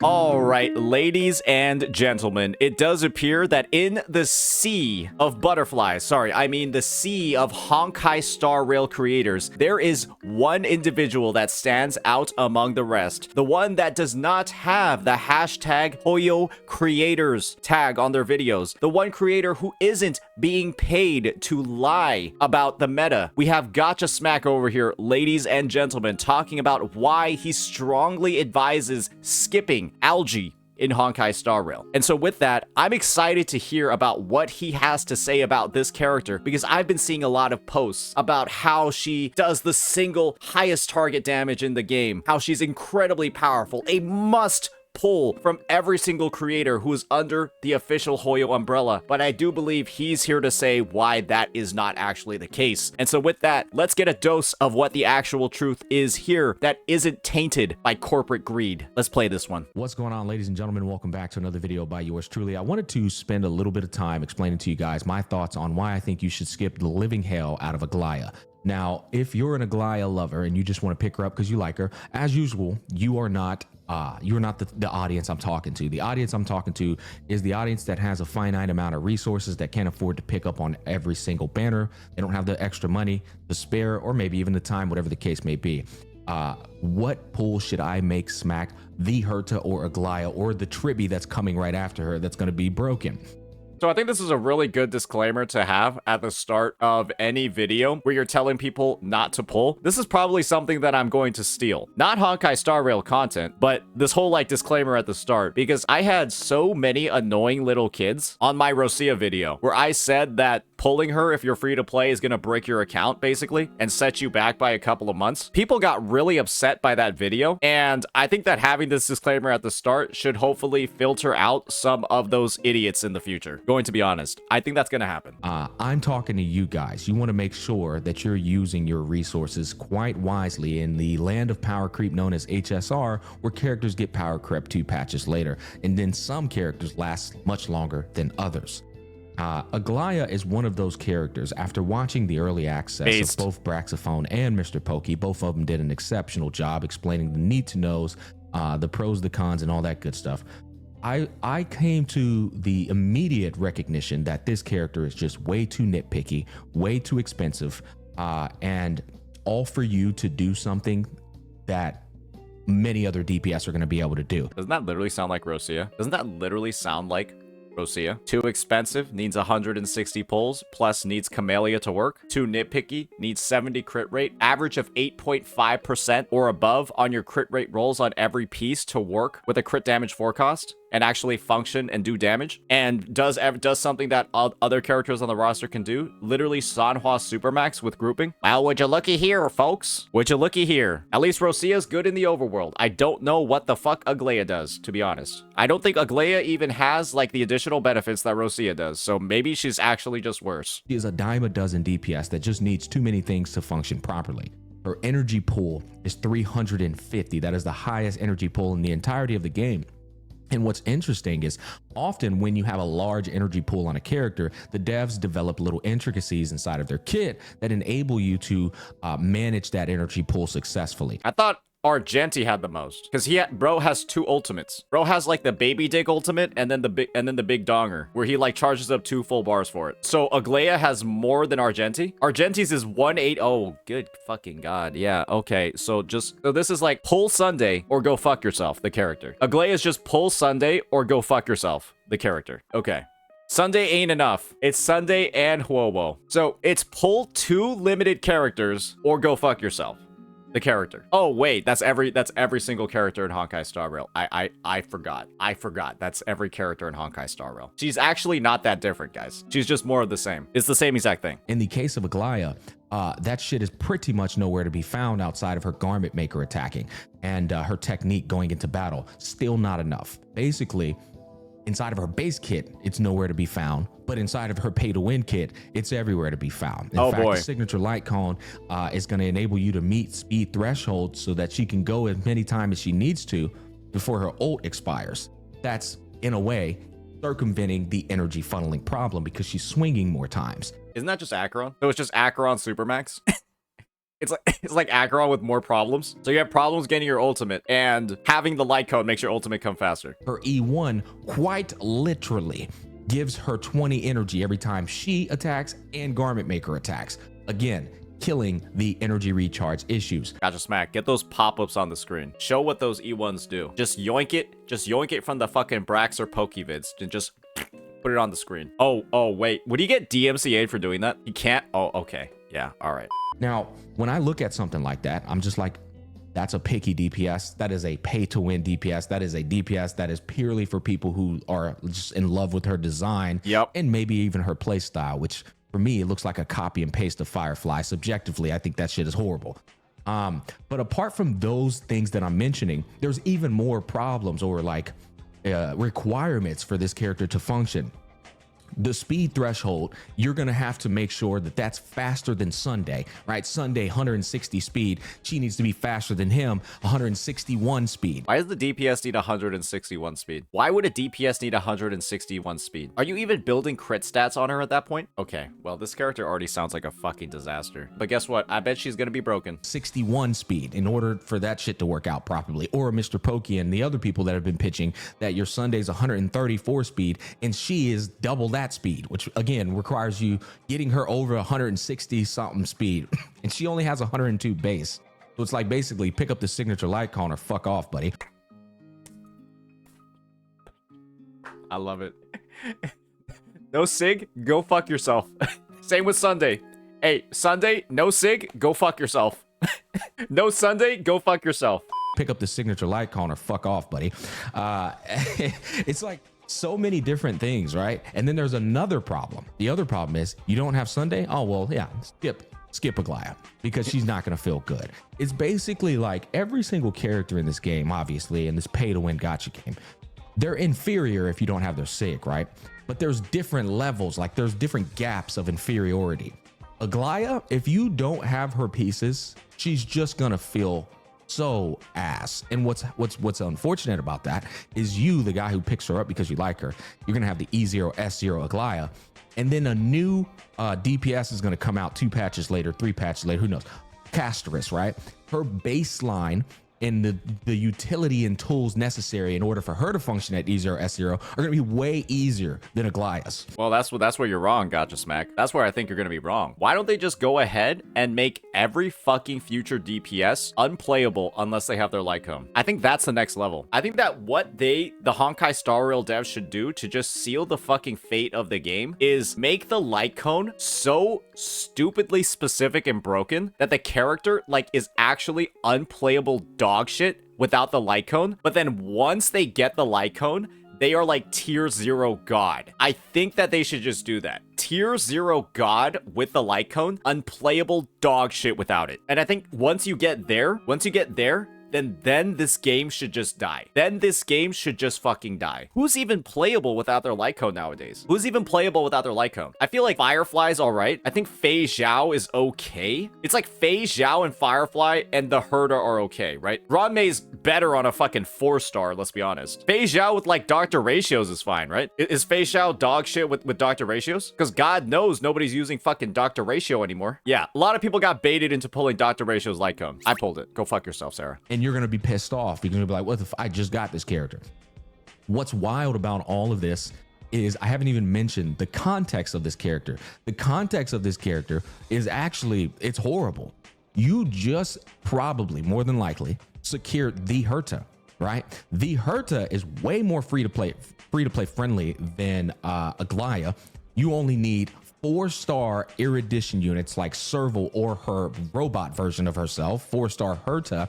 All right, ladies and gentlemen, it does appear that in the sea of butterflies, the sea of Honkai Star Rail creators, there is one individual that stands out among the rest. The one that does not have the hashtag Hoyo creators tag on their videos. The one creator who isn't being paid to lie about the meta. We have Gotcha Smack over here, ladies and gentlemen, talking about why he strongly advises skipping algae in Honkai Star Rail. And so with that, I'm excited to hear about what he has to say about this character, because I've been seeing a lot of posts about how she does the single highest target damage in the game, how she's incredibly powerful, a must pull from every single creator who is under the official Hoyo umbrella. But I do believe he's here to say why that is not actually the case. And so with that, let's get a dose of what the actual truth is here that isn't tainted by corporate greed. Let's play this one. What's going on, ladies and gentlemen? Welcome back to another video by yours truly. I wanted to spend a little bit of time explaining to you guys my thoughts on why I think you should skip the living hell out of Aglaea. Now, if you're an Aglaea lover and you just want to pick her up because you like her, as usual, you're not the audience I'm talking to. The audience I'm talking to is the audience that has a finite amount of resources, that can't afford to pick up on every single banner. They don't have the extra money to spare, or maybe even the time, whatever the case may be. What pull should I make Smack the Herta or Aglaea or the Tribi that's coming right after her that's going to be broken? So I think this is a really good disclaimer to have at the start of any video where you're telling people not to pull. This is probably something that I'm going to steal. Not Honkai Star Rail content, but this whole disclaimer at the start, because I had so many annoying little kids on my Rosia video where I said that pulling her if you're free to play is going to break your account basically and set you back by a couple of months. People got really upset by that video, and I think that having this disclaimer at the start should hopefully filter out some of those idiots in the future. Going to be honest, I think that's going to happen. I'm talking to you guys. You want to make sure that you're using your resources quite wisely in the land of power creep known as HSR, where characters get power crept 2 patches later, and then some characters last much longer than others. Aglaea is one of those characters. After watching the early access of both Braxophone and Mr. Pokey, both of them did an exceptional job explaining the need to knows, the pros, the cons, and all that good stuff. I came to the immediate recognition that this character is just way too nitpicky, way too expensive, and all for you to do something that many other DPS are going to be able to do. Doesn't that literally sound like Rosia? Doesn't that literally sound like Rosia? Too expensive, needs 160 pulls, plus needs Camellia to work. Too nitpicky, needs 70 crit rate, average of 8.5% or above on your crit rate rolls on every piece to work with a crit damage forecast and actually function and do damage, and does something that other characters on the roster can do. Literally Sanhua Supermax with grouping. Well, would you looky here, folks? Would you looky here? At least Rosia's good in the overworld. I don't know what the fuck Aglaea does, to be honest. I don't think Aglaea even has the additional benefits that Rosia does, so maybe she's actually just worse. She is a dime a dozen DPS that just needs too many things to function properly. Her energy pool is 350. That is the highest energy pool in the entirety of the game. And what's interesting is often when you have a large energy pool on a character, the devs develop little intricacies inside of their kit that enable you to manage that energy pool successfully. I thought Argenti had the most, because bro has 2 ultimates. Bro has the baby dick ultimate and then the big donger, where he charges up 2 full bars for it. So Aglaea has more than Argenti. Argenti's is 180. Oh, good fucking god. Yeah, okay. So this is pull Sunday or go fuck yourself, the character. Aglaea is just pull Sunday or go fuck yourself, the character. Okay. Sunday ain't enough. It's Sunday and Huowo. So it's pull 2 limited characters or go fuck yourself, the character. Oh wait, that's every single character in Honkai Star Rail. I forgot. That's every character in Honkai Star Rail. She's actually not that different, guys. She's just more of the same. It's the same exact thing. In the case of Aglaea, that shit is pretty much nowhere to be found outside of her garment maker attacking and her technique going into battle. Still not enough. Basically, inside of her base kit, it's nowhere to be found, but inside of her pay-to-win kit, it's everywhere to be found. In fact, the signature light cone is going to enable you to meet speed thresholds so that she can go as many times as she needs to before her ult expires. That's, in a way, circumventing the energy funneling problem because she's swinging more times. Isn't that just Acheron? So it's just Acheron Supermax? It's like it's like Aggron with more problems. So you have problems getting your ultimate, and having the light cone makes your ultimate come faster. Her E1 quite literally gives her 20 energy every time she attacks and Garment Maker attacks. Again, killing the energy recharge issues. Gotcha smack. Get those pop-ups on the screen. Show what those E1s do. Just yoink it. Just yoink it from the fucking Brax or Pokevids and just put it on the screen. Oh, wait. Would he get DMCA'd for doing that? He can't? Oh, okay. Yeah, all right. Now, when I look at something like that, I'm just like, that's a picky DPS. That is a pay-to-win DPS. That is a DPS that is purely for people who are just in love with her design. Yep. And maybe even her play style, which for me, it looks like a copy and paste of Firefly. Subjectively, I think that shit is horrible. But apart from those things that I'm mentioning, there's even more problems or like requirements for this character to function. The speed threshold, you're going to have to make sure that that's faster than Sunday, right? Sunday, 160 speed. She needs to be faster than him, 161 speed. Why does the DPS need 161 speed? Why would a DPS need 161 speed? Are you even building crit stats on her at that point? Okay, well, this character already sounds like a fucking disaster. But guess what? I bet she's going to be broken. 61 speed in order for that shit to work out properly. Or Mr. Pokey and the other people that have been pitching that your Sunday's 134 speed and she is double that speed, which again requires you getting her over 160 something speed. And she only has 102 base. So it's like basically pick up the signature light cone or fuck off, buddy. I love it. No Sig, go fuck yourself. Same with Sunday. Hey, Sunday, no Sig, go fuck yourself. No Sunday, go fuck yourself. Pick up the signature light cone or fuck off, buddy. It's like so many different things, right? And then there's another problem. The other problem is you don't have Sunday. Oh, well, yeah, skip Aglaea because she's not going to feel good. It's basically like every single character in this game, obviously, in this pay to win gacha game, they're inferior if you don't have their Sig, right? But there's different levels, like there's different gaps of inferiority. Aglaea, if you don't have her pieces, she's just going to feel so ass. And what's unfortunate about that is you, the guy who picks her up because you like her, you're gonna have the E0 S0 Aglaea, and then a new DPS is gonna come out 2 patches later, 3 patches later, who knows? Casterus, right? Her baseline and the utility and tools necessary in order for her to function at E0 S0 are going to be way easier than Aglaea's. Well, that's where you're wrong, Gotcha Smack. That's where I think you're going to be wrong. Why don't they just go ahead and make every fucking future DPS unplayable unless they have their light cone? I think that's the next level. I think that what the Honkai Star Rail devs should do to just seal the fucking fate of the game is make the light cone so stupidly specific and broken that the character like is actually unplayable dog shit without the light cone, but then once they get the light cone, they are like tier 0 god. I think that they should just do that. Tier 0 god with the light cone, unplayable dog shit without it. And I think once you get there, then this game should just die. Then this game should just fucking die. Who's even playable without their light cone nowadays? Who's even playable without their light cone? I feel like Firefly's alright. I think Fei Zhao is okay. It's like Fei Zhao and Firefly and the Herda are okay, right? Ranmei's better on a fucking 4-star, let's be honest. Fei Zhao with like Dr. Ratios is fine, right? Is Fei Zhao dog shit with Dr. Ratios? Because God knows nobody's using fucking Dr. Ratio anymore. Yeah, a lot of people got baited into pulling Dr. Ratio's light cone. I pulled it. Go fuck yourself, Sarah. And you're going to be pissed off. You're going to be like, what if I just got this character? What's wild about all of this is I haven't even mentioned the context of this character. The context of this character is actually, it's horrible. You just probably, more than likely, secured the Herta, right? The Herta is way more free to play friendly than Aglaea. You only need 4-star erudition units like Serval or her robot version of herself, 4-star Herta,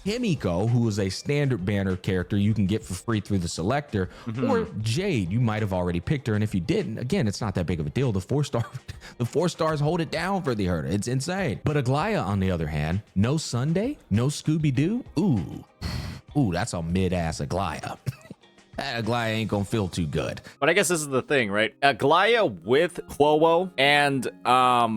Himiko, who is a standard banner character you can get for free through the selector, or Jade. You might have already picked her, and if you didn't, again, it's not that big of a deal. The 4 stars hold it down for the Herta. It's insane. But Aglaea, on the other hand, no Sunday, no Scooby-Doo. Ooh, that's a mid-ass Aglaea. Aglaea ain't gonna feel too good. But I guess this is the thing, right? Aglaea with Quowo and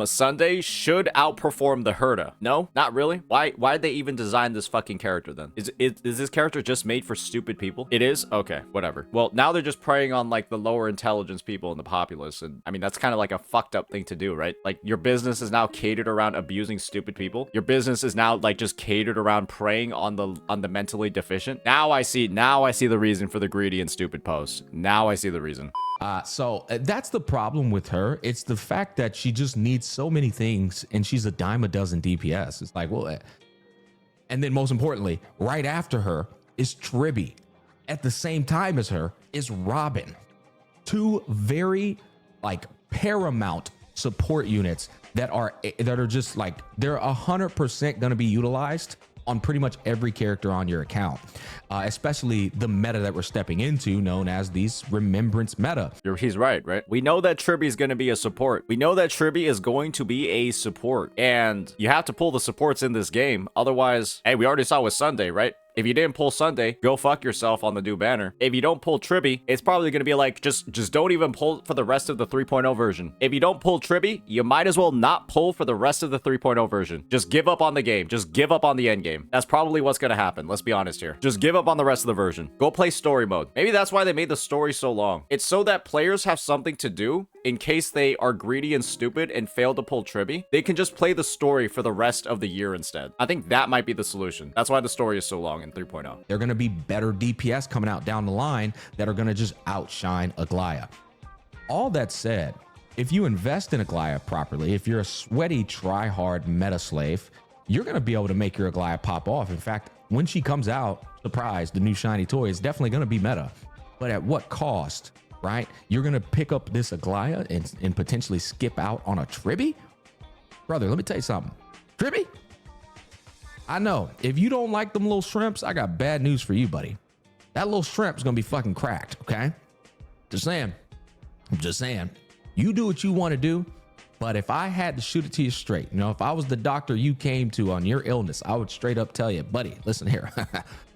Sunday should outperform the Herda. No, not really. Why did they even design this fucking character then? Is this character just made for stupid people? It is? Okay, whatever. Well, now they're just preying on like the lower intelligence people in the populace. And I mean, that's kind of like a fucked up thing to do, right? Like your business is now catered around abusing stupid people. Your business is now like just catered around preying on the mentally deficient. Now I see the reason for the greedy and stupid posts. Now I see the reason. So that's the problem with her. It's the fact that she just needs so many things and she's a dime a dozen DPS. It's like, well, and then most importantly, right after her is Tribby. At the same time as her is Robin. Two very like paramount support units that are just like, they're 100% going to be utilized on pretty much every character on your account, especially the meta that we're stepping into, known as these remembrance meta. He's right? We know that Tribby is going to be a support. We know that Tribby is going to be a support, and you have to pull the supports in this game. Otherwise, hey, we already saw with Sunday, right? If you didn't pull Sunday, go fuck yourself on the new banner. If you don't pull Tribby, it's probably going to be like, just don't even pull for the rest of the 3.0 version. If you don't pull Tribby, you might as well not pull for the rest of the 3.0 version. Just give up on the game. Just give up on the end game. That's probably what's going to happen. Let's be honest here. Just give up on the rest of the version. Go play story mode. Maybe that's why they made the story so long. It's so that players have something to do in case they are greedy and stupid and fail to pull Tribby. They can just play the story for the rest of the year instead. I think that might be the solution. That's why the story is so long in 3.0. They're going to be better DPS coming out down the line that are going to just outshine Aglaea. All that said, if you invest in Aglaea properly, if you're a sweaty, try-hard meta slave, you're going to be able to make your Aglaea pop off. In fact, when she comes out, surprise, the new shiny toy is definitely going to be meta. But at what cost, right? You're going to pick up this Aglaea and potentially skip out on a Tribby? Brother, let me tell you something. Tribby? I know, if you don't like them little shrimps, I got bad news for you, buddy. That little shrimp's gonna be fucking cracked, okay? Just saying. I'm just saying. You do what you want to do, but if I had to shoot it to you straight, if I was the doctor you came to on your illness, I would straight up tell you, buddy, listen here.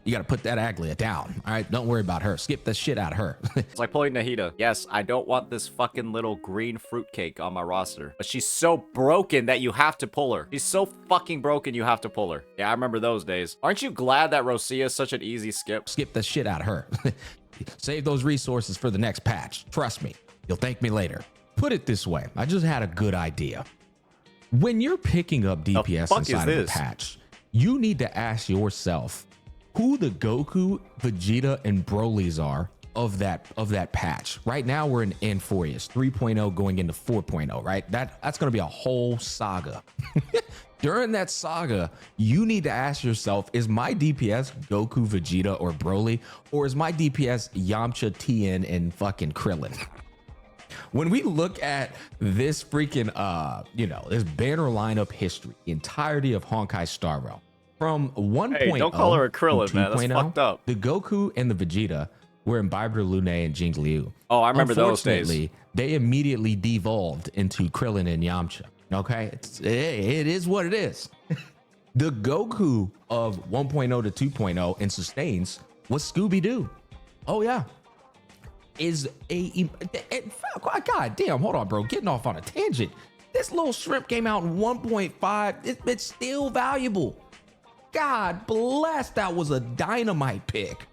You got to put that Aglaea down. All right, don't worry about her. Skip the shit out of her. It's like pulling Nahida. Yes, I don't want this fucking little green fruitcake on my roster, but she's so broken that you have to pull her. She's so fucking broken you have to pull her. Yeah, I remember those days. Aren't you glad that Rosia is such an easy skip? Skip the shit out of her. Save those resources for the next patch. Trust me, you'll thank me later. Put it this way, I just had a good idea. When you're picking up DPS inside of a patch, you need to ask yourself who the Goku, Vegeta, and Brolys are of that patch. Right now we're in N4ius 3.0 going into 4.0, right? That's going to be a whole saga. During that saga, you need to ask yourself, is my DPS Goku, Vegeta, or Broly, or is my DPS Yamcha, Tien, and fucking Krillin? When we look at this freaking this banner lineup history, the entirety of Honkai Star Rail, from 1.0, hey, don't call her a Krillin, man. That's fucked up. The Goku and the Vegeta were Imbiber, Lune, and Jingliu. Oh, I remember those days. They immediately devolved into Krillin and Yamcha. Okay, it is what it is. The Goku of 1.0 to 2.0 and sustains was Scooby-Doo. Oh yeah, God damn, hold on, bro, getting off on a tangent. This little shrimp came out in 1.5. It's still valuable. God bless, that was a dynamite pick.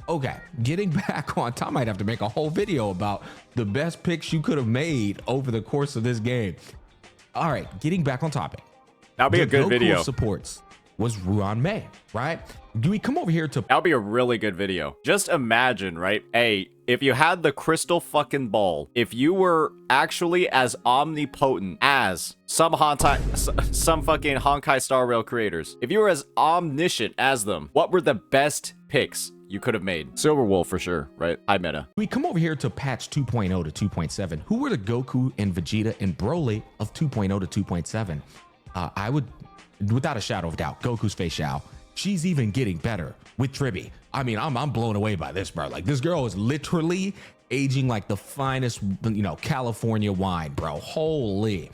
Okay, getting back on, I might have to make a whole video about the best picks you could have made over the course of this game. All right, getting back on topic. That'll be a good video. Supports was Ruan Mei, right? Do we come over here to... That'll be a really good video. Just imagine, right? Hey, if you had the crystal fucking ball, if you were actually as omnipotent as some fucking Honkai Star Rail creators, if you were as omniscient as them, what were the best picks you could have made? Silverwolf for sure, right? High meta. We come over here to patch 2.0 to 2.7. Who were the Goku and Vegeta and Broly of 2.0 to 2.7? I would, without a shadow of doubt, Goku's Fei Xiao. She's even getting better with Tribby. I mean, I'm blown away by this, bro. Like, this girl is literally aging like the finest, California wine, bro. Holy.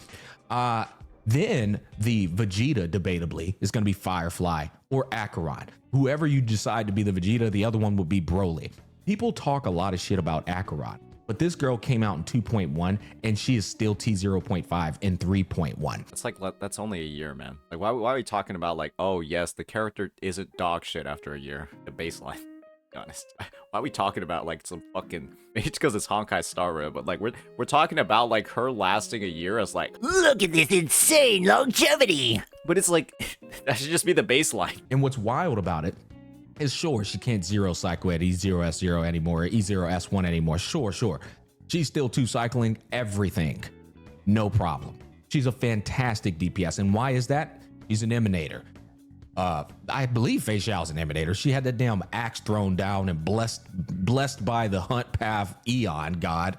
Then the Vegeta, debatably, is going to be Firefly or Acheron. Whoever you decide to be the Vegeta, the other one would be Broly. People talk a lot of shit about Acheron, but this girl came out in 2.1 and she is still T0.5 in 3.1. It's like, that's only a year, man. Like, why are we talking about like, oh yes, the character isn't dog shit after a year, the baseline? Be honest. Why are we talking about like some fucking, maybe it's because it's Honkai Star Rail, but like we're talking about like her lasting a year as like, look at this insane longevity. but it's like that should just be the baseline. And what's wild about it is, sure, she can't zero cycle at E0S0 anymore, or E0S1 anymore. Sure. She's still two cycling everything. No problem. She's a fantastic DPS. And why is that? She's an Emanator. I believe Fei Xiao's an Emanator. She had that damn axe thrown down and blessed by the Hunt Path Eon god.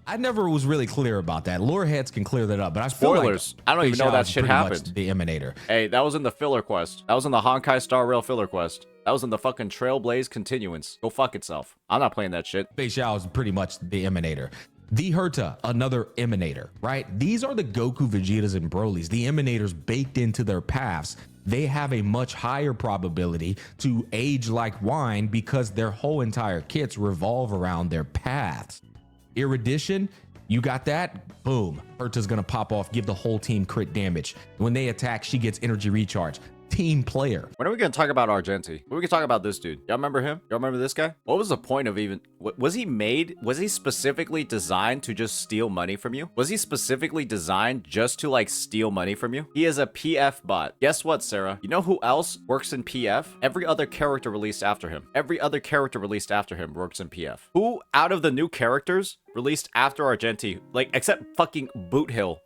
I never was really clear about that. Lore heads can clear that up, but I feel Spoilers. like I don't even know that shit happened. The Emanator. Hey, that was in the filler quest. That was in the Honkai Star Rail filler quest. That was in the fucking Trailblaze Continuance. Go fuck itself. I'm not playing that shit. Fei Xiao is pretty much the Emanator. The Herta, another Emanator, right? These are the Goku, Vegetas, and Brolys. The Emanators baked into their paths. They have a much higher probability to age like wine because their whole entire kits revolve around their paths. Erudition, you got that? Boom. Herta's gonna pop off, give the whole team crit damage. When they attack, she gets energy recharge. Team player. When are we gonna talk about Argenti? When we can talk about this dude? Y'all remember him? Y'all remember this guy? What was the point of even... Was he specifically designed to just steal money from you? Was he specifically designed just to like steal money from you? He is a PF bot. Guess what, Sarah? You know who else works in PF? Every other character released after him. Every other character released after him works in PF. Who out of the new characters released after Argenti, like, except fucking Boot Hill,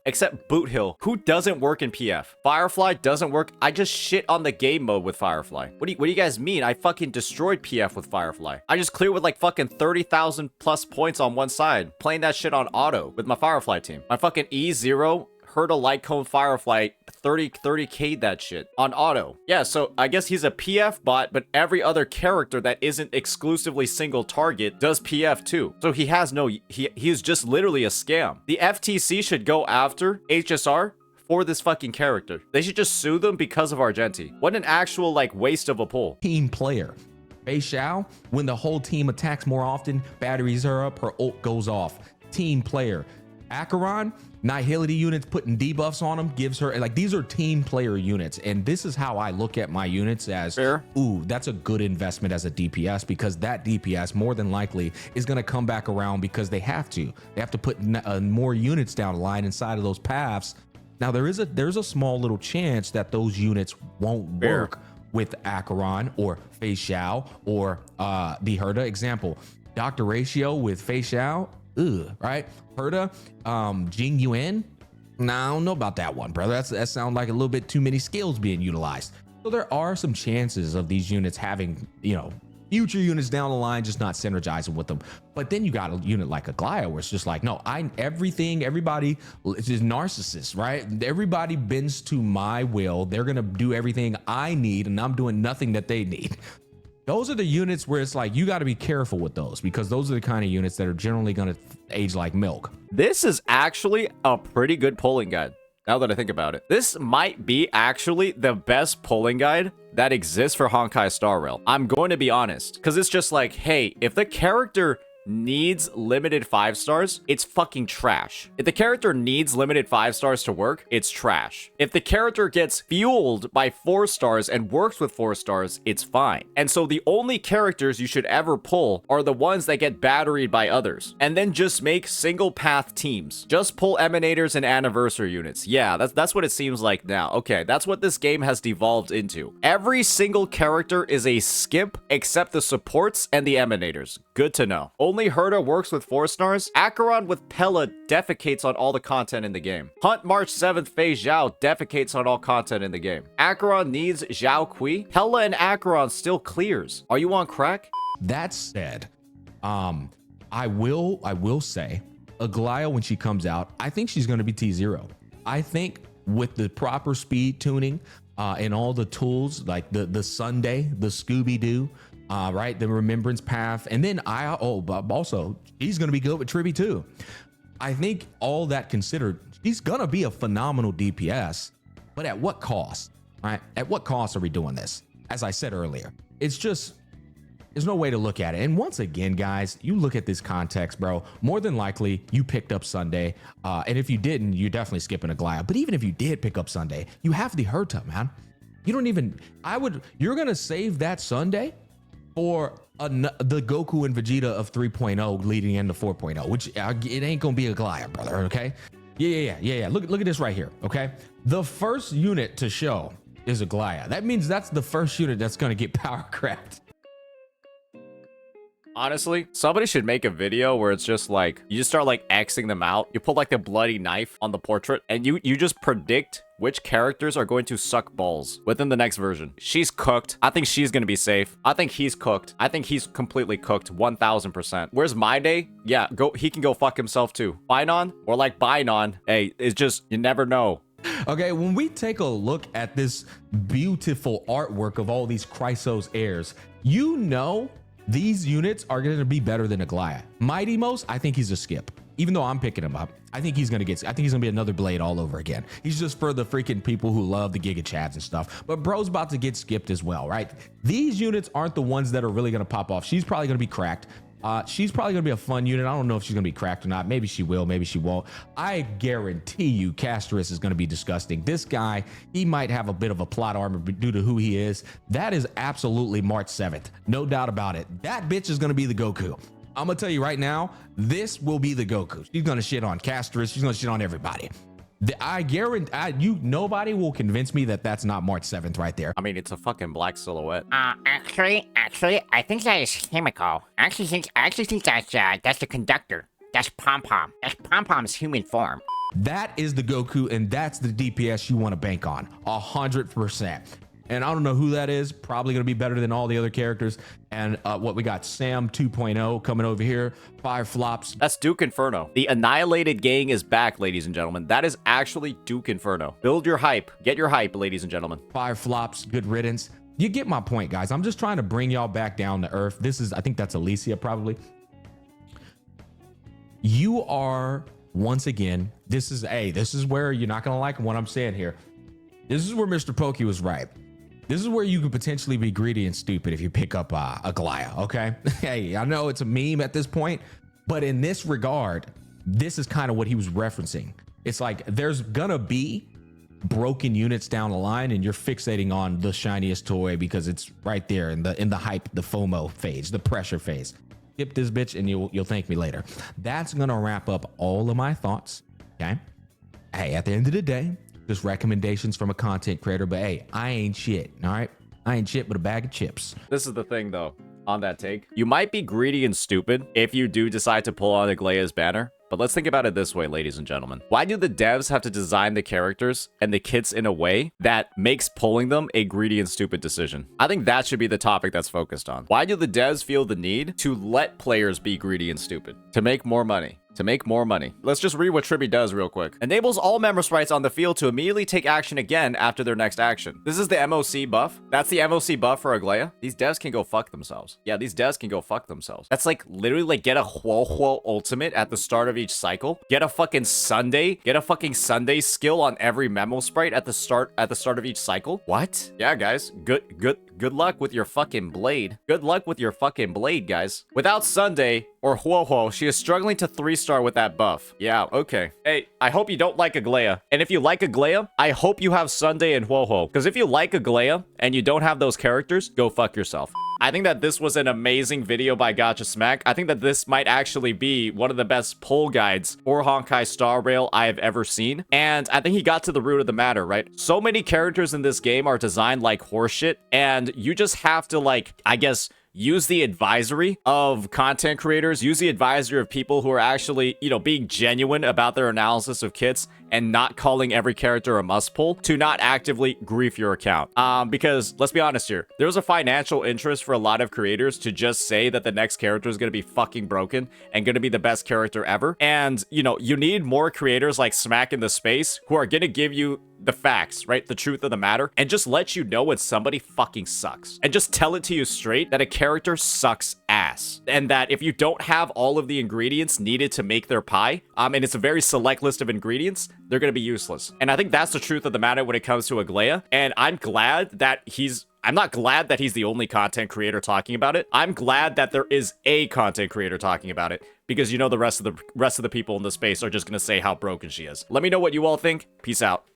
who doesn't work in PF? Firefly doesn't work. I just shit on the game mode with Firefly. What do you guys mean? I fucking destroyed PF with Firefly. I just cleared with like fucking 30,000 plus points on one side, playing that shit on auto with my Firefly team. My fucking E0 heard a light cone Firefly 30K'd that shit on auto. Yeah, so I guess he's a PF bot, but every other character that isn't exclusively single target does PF too. So he has no, he is just literally a scam. The FTC should go after HSR for this fucking character. They should just sue them because of Argenti. What an actual like waste of a pull. Team player. Fei Xiao, when the whole team attacks more often, batteries are up, her ult goes off. Team player. Acheron, Nihility units putting debuffs on them gives her, like, these are team player units. And this is how I look at my units as, fair. Ooh, that's a good investment as a DPS, because that DPS more than likely is going to come back around because they have to. They have to put more units down the line inside of those paths. Now, there's a small little chance that those units won't work with Acheron or Fei Xiao or the Herta. Example, Dr. Ratio with Fei Xiao, right? Herta, Jing Yuan. Nah, I don't know about that one, brother. That sounds like a little bit too many skills being utilized. So there are some chances of these units having, future units down the line just not synergizing with them. But then you got a unit like Aglaea where it's just like, no, everybody is narcissist, right? Everybody bends to my will. They're gonna do everything I need, and I'm doing nothing that they need. Those are the units where it's like, you got to be careful with those, because those are the kind of units that are generally going to age like milk. This is actually a pretty good polling guide, now that I think about it. This might be actually the best polling guide that exists for Honkai Star Rail. I'm going to be honest, because it's just like, hey, if the character needs limited 5 stars, it's fucking trash. If the character needs limited 5 stars to work, it's trash. If the character gets fueled by 4 stars and works with 4 stars, it's fine. And so the only characters you should ever pull are the ones that get batteried by others. And then just make single path teams. Just pull Emanators and Anniversary units. Yeah, that's what it seems like now. Okay, that's what this game has devolved into. Every single character is a skimp except the supports and the Emanators. Good to know. Only Herta works with 4 stars. Acheron with Pella defecates on all the content in the game. Hunt March 7th Fei Xiao defecates on all content in the game. Acheron needs Zhao Kui. Pella and Acheron still clears. Are you on crack? That said, I will say, Aglaea, when she comes out, I think she's going to be T0. I think with the proper speed tuning and all the tools, like the Sunday, the Scooby-Doo, right, the Remembrance Path, and then also she's going to be good with Tribby too. I think all that considered, she's going to be a phenomenal DPS, but at what cost? Right? At what cost are we doing this? As I said earlier, it's just, There's no way to look at it. And once again, guys, you look at this context, bro, more than likely you picked up Sunday. And if you didn't, you're definitely skipping Aglaea. But even if you did pick up Sunday, you have the Herta, man. You don't even, you're going to save that Sunday for the Goku and Vegeta of 3.0 leading into 4.0, which it ain't going to be Aglaea, brother, okay? Yeah. Look at this right here, okay? The first unit to show is Aglaea. That means that's the first unit that's going to get power crept. Honestly, somebody should make a video where it's just like, you just start like Xing them out. You put like the bloody knife on the portrait and you just predict which characters are going to suck balls within the next version. She's cooked. I think she's going to be safe. I think he's cooked. I think he's completely cooked 1000%. Where's My Day? Yeah, he can go fuck himself too. Binon or like Binon. Hey, it's just, you never know. Okay, when we take a look at this beautiful artwork of all these Chrysos heirs, you know these units are going to be better than Aglaea. Mighty Most, I think he's a skip. Even though I'm picking him up, I think he's going to be another Blade all over again. He's just for the freaking people who love the Giga Chads and stuff. But bro's about to get skipped as well, right? These units aren't the ones that are really going to pop off. She's probably going to be cracked. She's probably going to be a fun unit. I don't know if she's going to be cracked or not. Maybe she will. Maybe she won't. I guarantee you Castris is going to be disgusting. This guy, he might have a bit of a plot armor due to who he is. That is absolutely March 7th. No doubt about it. That bitch is going to be the Goku. I'm going to tell you right now, this will be the Goku. She's going to shit on Castris. She's going to shit on everybody. I guarantee nobody will convince me that that's not March 7th right there. I mean, it's a fucking black silhouette. Actually, I think that is Himiko. I actually think that's the conductor. That's Pom Pom. That's Pom Pom's human form. That is the Goku, and that's the DPS you want to bank on 100%. And I don't know who that is. Probably going to be better than all the other characters. And what we got, Sam 2.0 coming over here. 5 flops. That's Duke Inferno. The Annihilated Gang is back, ladies and gentlemen. That is actually Duke Inferno. Build your hype. Get your hype, ladies and gentlemen. 5 flops. Good riddance. You get my point, guys. I'm just trying to bring y'all back down to earth. This is, I think that's Alicia probably. You are, once again, this is where you're not going to like what I'm saying here. This is where Mr. Pokey was right. This is where you could potentially be greedy and stupid if you pick up Aglaea, okay? Hey, I know it's a meme at this point, but in this regard, this is kind of what he was referencing. It's like there's gonna be broken units down the line and you're fixating on the shiniest toy because it's right there in the hype, the FOMO phase, the pressure phase. Skip this bitch and you'll thank me later. That's gonna wrap up all of my thoughts, okay? Hey, at the end of the day, just recommendations from a content creator, but hey, I ain't shit, all right? I ain't shit but a bag of chips. This is the thing, though, on that take. You might be greedy and stupid if you do decide to pull on Aglaea's banner, but let's think about it this way, ladies and gentlemen. Why do the devs have to design the characters and the kits in a way that makes pulling them a greedy and stupid decision? I think that should be the topic that's focused on. Why do the devs feel the need to let players be greedy and stupid? To make more money. To make more money. Let's just read what Tribby does real quick. Enables all member sprites on the field to immediately take action again after their next action. This is the MOC buff. That's the MOC buff for Aglaea. These devs can go fuck themselves. Yeah, these devs can go fuck themselves. That's like literally like get a Huo ultimate at the start of each cycle. Get a fucking Sunday. Get a fucking Sunday skill on every memo sprite at the start of each cycle. What? Yeah, guys. Good luck with your fucking blade. Good luck with your fucking blade, guys. Without Sunday or Huo, she is struggling to 3-star with that buff. Yeah, okay. Hey, I hope you don't like Aglaea. And if you like Aglaea, I hope you have Sunday and Huo. Because if you like Aglaea and you don't have those characters, go fuck yourself. I think that this was an amazing video by Gotcha Smack. I think that this might actually be one of the best pull guides for Honkai Star Rail I have ever seen. And I think he got to the root of the matter, right? So many characters in this game are designed like horseshit, and you just have to, like, I guess, use the advisory of content creators, use the advisory of people who are actually, you know, being genuine about their analysis of kits and not calling every character a must pull to not actively grief your account. Because let's be honest here, there's a financial interest for a lot of creators to just say that the next character is going to be fucking broken and going to be the best character ever. And, you know, you need more creators like Smack in the space who are going to give you the facts, right? The truth of the matter, and just let you know when somebody fucking sucks. And just tell it to you straight that a character sucks ass. And that if you don't have all of the ingredients needed to make their pie, and it's a very select list of ingredients, they're gonna be useless. And I think that's the truth of the matter when it comes to Aglaea. And I'm glad that he's I'm not glad that he's the only content creator talking about it. I'm glad that there is a content creator talking about it, because the rest of the people in the space are just gonna say how broken she is. Let me know what you all think. Peace out.